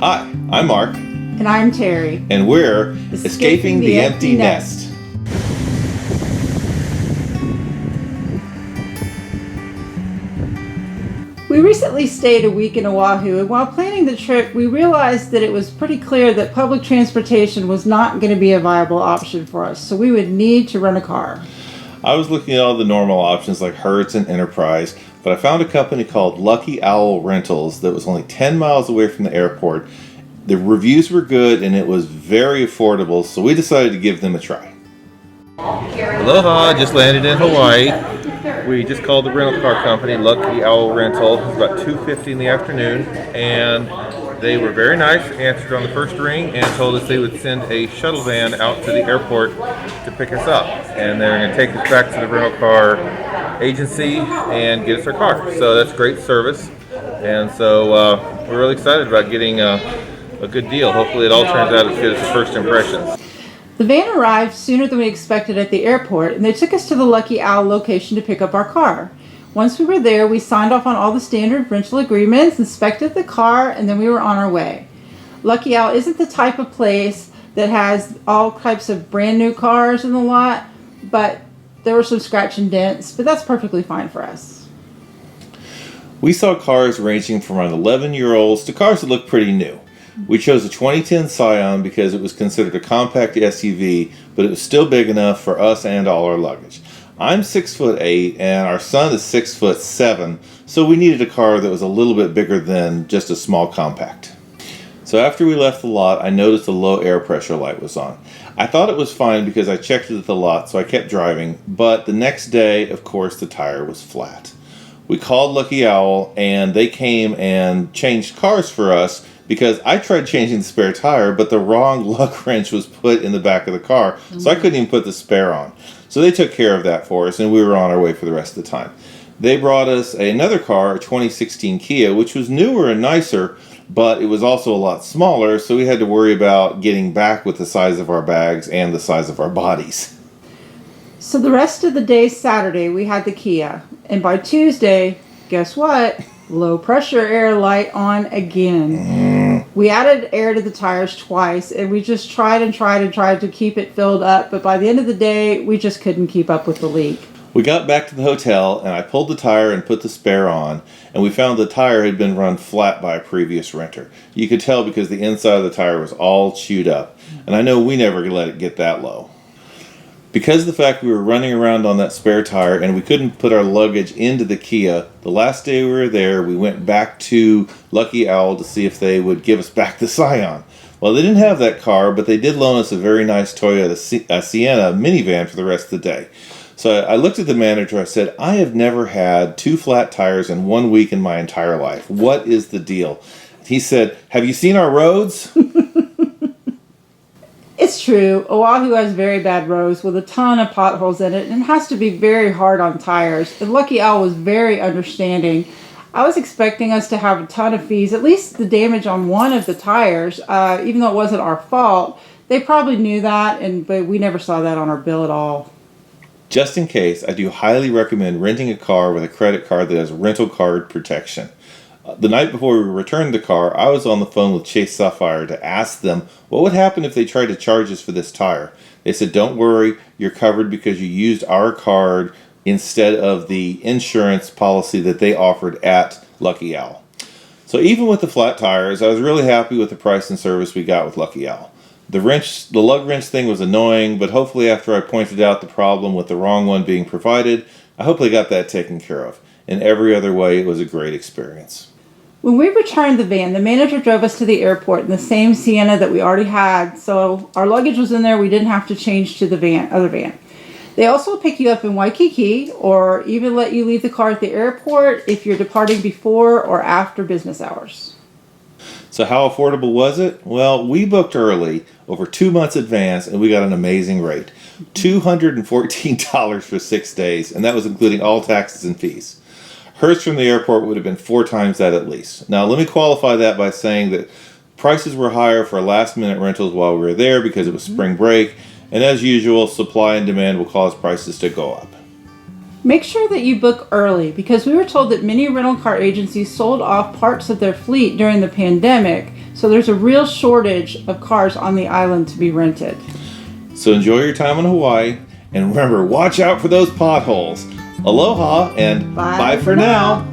Hi, I'm Mark. And I'm Terry. And we're Escaping the Empty Nest. We recently stayed a week in Oahu, and while planning the trip, we realized that it was pretty clear that public transportation was not going to be a viable option for us, so we would need to rent a car. I was looking at all the normal options like Hertz and Enterprise, but I found a company called Lucky Owl Rentals that was only 10 miles away from the airport. The reviews were good and it was very affordable, so we decided to give them a try. Aloha, just landed in Hawaii. We just called the rental car company, Lucky Owl Rental. It was about 2:50 in the afternoon, and they were very nice, answered on the first ring, and told us they would send a shuttle van out to the airport to pick us up. And they're going to take us back to the rental car agency and get us our car. So that's great service. And so we're really excited about getting a good deal. Hopefully it all turns out as good as the first impressions. The van arrived sooner than we expected at the airport, and they took us to the Lucky Owl location to pick up our car. Once we were there, we signed off on all the standard rental agreements, inspected the car, and then we were on our way. Lucky Owl isn't the type of place that has all types of brand new cars in the lot, but there were some scratch and dents, but that's perfectly fine for us. We saw cars ranging from around 11-year-olds to cars that look pretty new. We chose a 2010 Scion because it was considered a compact SUV, but it was still big enough for us and all our luggage. I'm 6'8" and our son is 6'7", so we needed a car that was a little bit bigger than just a small compact. So after we left the lot, I noticed the low air pressure light was on. I thought it was fine because I checked it at the lot, so I kept driving, but the next day, of course, the tire was flat. We called Lucky Owl and they came and changed cars for us because I tried changing the spare tire, but the wrong lug wrench was put in the back of the car, so I couldn't even put the spare on. So they took care of that for us, and we were on our way for the rest of the time. They brought us another car, a 2016 Kia, which was newer and nicer, but it was also a lot smaller, so we had to worry about getting back with the size of our bags and the size of our bodies. So the rest of the day Saturday, we had the Kia, and by Tuesday, guess what? Low pressure air light on again. We added air to the tires twice, and we just tried to keep it filled up, but by the end of the day, we just couldn't keep up with the leak. We got back to the hotel, and I pulled the tire and put the spare on, and we found the tire had been run flat by a previous renter. You could tell because the inside of the tire was all chewed up, and I know we never let it get that low. Because of the fact we were running around on that spare tire and we couldn't put our luggage into the Kia, the last day we were there, we went back to Lucky Owl to see if they would give us back the Scion. Well, they didn't have that car, but they did loan us a very nice Toyota Sienna minivan for the rest of the day. So I looked at the manager, I said, I have never had 2 flat tires in 1 week in my entire life. What is the deal? He said, have you seen our roads? It's true, Oahu has very bad roads with a ton of potholes in it, and it has to be very hard on tires. And Lucky Owl was very understanding. I was expecting us to have a ton of fees, at least the damage on one of the tires, even though it wasn't our fault. They probably knew that, but we never saw that on our bill at all. Just in case, I do highly recommend renting a car with a credit card that has rental card protection. The night before we returned the car, I was on the phone with Chase Sapphire to ask them what would happen if they tried to charge us for this tire. They said, don't worry, you're covered because you used our card instead of the insurance policy that they offered at Lucky Owl. So even with the flat tires, I was really happy with the price and service we got with Lucky Owl. The lug wrench thing was annoying, but hopefully after I pointed out the problem with the wrong one being provided, I hope they got that taken care of. In every other way, it was a great experience. When we returned the van, the manager drove us to the airport in the same Sienna that we already had, so our luggage was in there. We didn't have to change to the other van. They also pick you up in Waikiki or even let you leave the car at the airport if you're departing before or after business hours. So how affordable was it? Well, we booked early, over 2 months advance, and we got an amazing rate. $214 for 6 days, and that was including all taxes and fees. Hertz from the airport would have been 4 times that at least. Now, let me qualify that by saying that prices were higher for last-minute rentals while we were there because it was spring break, and as usual, supply and demand will cause prices to go up. Make sure that you book early because we were told that many rental car agencies sold off parts of their fleet during the pandemic, so there's a real shortage of cars on the island to be rented. So enjoy your time in Hawaii, and remember, watch out for those potholes. Aloha and Bye bye for now.